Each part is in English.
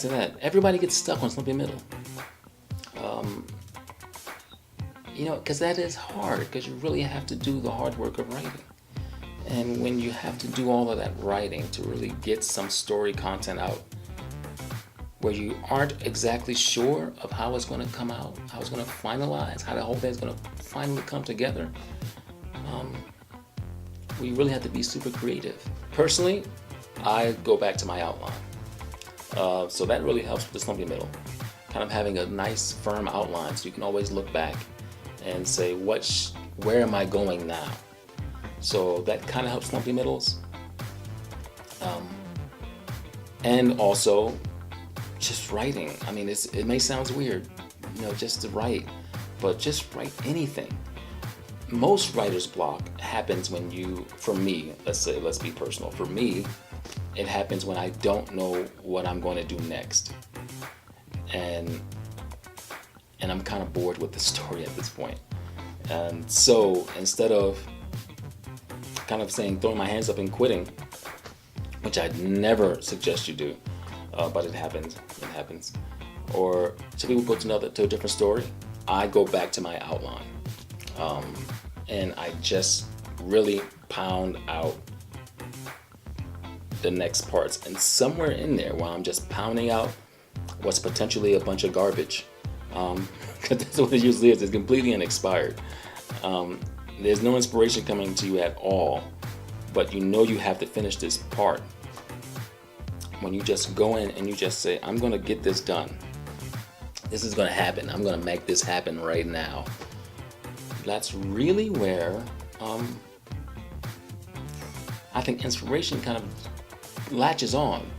to that. Everybody gets stuck on Slumpy Middle. Because that is hard, because you really have to do the hard work of writing. And when you have to do all of that writing to really get some story content out, where you aren't exactly sure of how it's going to come out, how it's going to finalize, how the whole thing's going to finally come together, we really have to be super creative. Personally, I go back to my outline. So that really helps with the Slumpy Middle. Kind of having a nice firm outline so you can always look back and say, where am I going now? So that kind of helps Slumpy Middles. And also, just writing. I mean, it may sound weird, just to write, but just write anything. Most writer's block happens when for me, let's be personal. For me, it happens when I don't know what I'm going to do next. And I'm kind of bored with the story at this point. And so instead of kind of throwing my hands up and quitting, which I'd never suggest you do, but it happens. Or some people go to a different story. I go back to my outline, and I just really pound out the next parts. And somewhere in there, while I'm just pounding out what's potentially a bunch of garbage, because that's what it usually is. It's completely unexpired. There's no inspiration coming to you at all, but you have to finish this part. When you just go in and you just say, I'm going to get this done. This is going to happen. I'm going to make this happen right now. That's really where I think inspiration kind of latches on.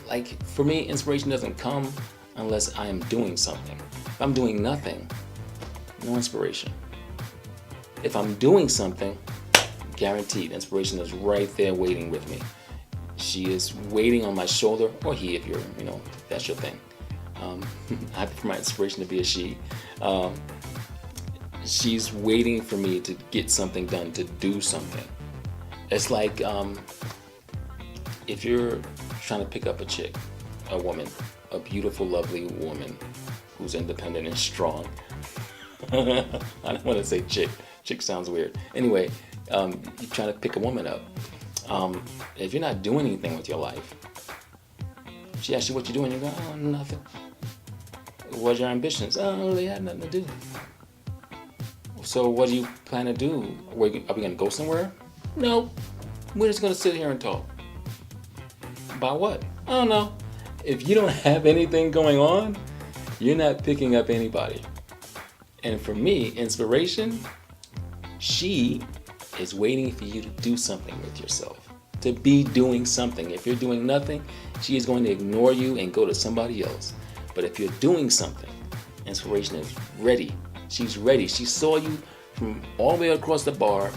Like for me, inspiration doesn't come unless I am doing something. If I'm doing nothing, no inspiration. If I'm doing something, guaranteed, inspiration is right there waiting with me. She is waiting on my shoulder, or he, if you're, that's your thing. I prefer my inspiration to be a she. She's waiting for me to get something done, to do something. It's like if you're trying to pick up a woman, a beautiful, lovely woman who's independent and strong. I don't want to say chick. Chick sounds weird. Anyway, you're trying to pick a woman up. If you're not doing anything with your life, she asks you what you're doing, you go, oh, nothing. What's your ambitions? Oh, they had nothing to do. So what do you plan to do? Are we going to go somewhere? No. We're just going to sit here and talk. About what? I don't know. If you don't have anything going on, you're not picking up anybody. And for me, inspiration, she is waiting for you to do something with yourself, to be doing something. If you're doing nothing, she is going to ignore you and go to somebody else. But if you're doing something, inspiration is ready. She's ready. She saw you from all the way across the bar.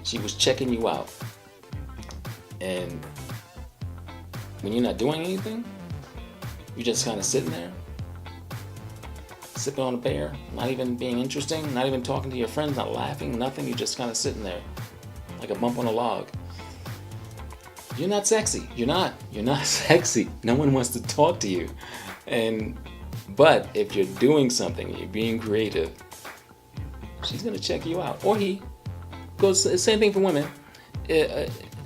She was checking you out. And when you're not doing anything, you're just kind of sitting there, sipping on a beer, not even being interesting, not even talking to your friends, not laughing, nothing. You're just kind of sitting there like a bump on a log. You're not sexy. You're not sexy. No one wants to talk to you. But if you're doing something, you're being creative, she's going to check you out. Or he. Goes same thing for women.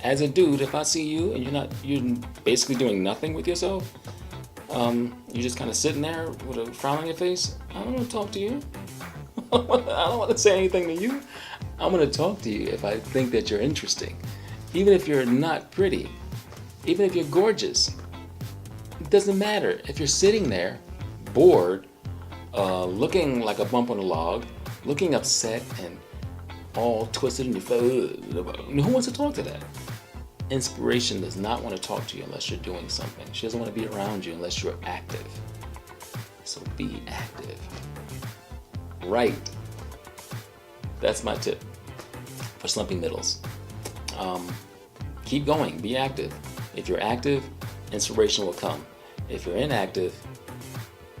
As a dude, if I see you and you're basically doing nothing with yourself, you're just kind of sitting there with a frown on your face, I don't want to talk to you. I don't want to say anything to you. I'm going to talk to you if I think that you're interesting. Even if you're not pretty, even if you're gorgeous, it doesn't matter. If you're sitting there, bored, looking like a bump on a log, looking upset and all twisted in your face, who wants to talk to that? Inspiration does not want to talk to you unless you're doing something. She doesn't want to be around you unless you're active. So be active. Right. That's my tip for Slumpy Middles. Keep going. Be active. If you're active, inspiration will come. If you're inactive,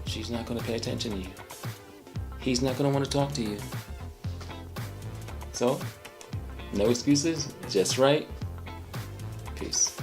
she's not going to pay attention to you. He's not going to want to talk to you. So, no excuses, just right. Peace.